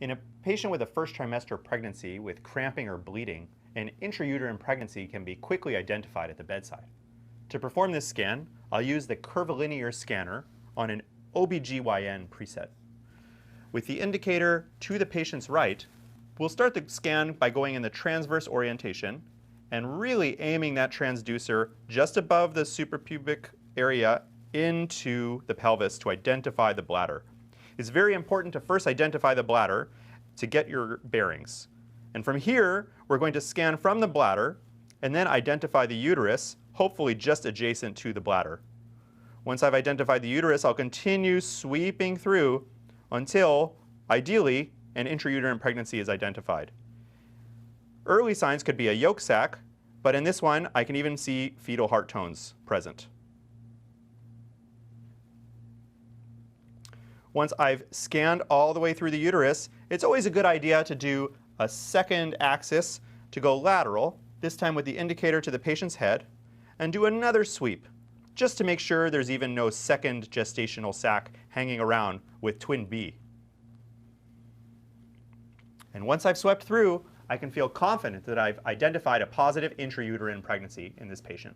In a patient with a first trimester pregnancy with cramping or bleeding, an intrauterine pregnancy can be quickly identified at the bedside. To perform this scan, I'll use the curvilinear scanner on an OBGYN preset. With the indicator to the patient's right, we'll start the scan by going in the transverse orientation and really aiming that transducer just above the suprapubic area into the pelvis to identify the bladder. It's very important to first identify the bladder to get your bearings. And from here, we're going to scan from the bladder and then identify the uterus, hopefully just adjacent to the bladder. Once I've identified the uterus, I'll continue sweeping through until, ideally, an intrauterine pregnancy is identified. Early signs could be a yolk sac, but in this one, I can even see fetal heart tones present. Once I've scanned all the way through the uterus, it's always a good idea to do a second axis to go lateral, this time with the indicator to the patient's head, and do another sweep, just to make sure there's even no second gestational sac hanging around with twin B. And once I've swept through, I can feel confident that I've identified a positive intrauterine pregnancy in this patient.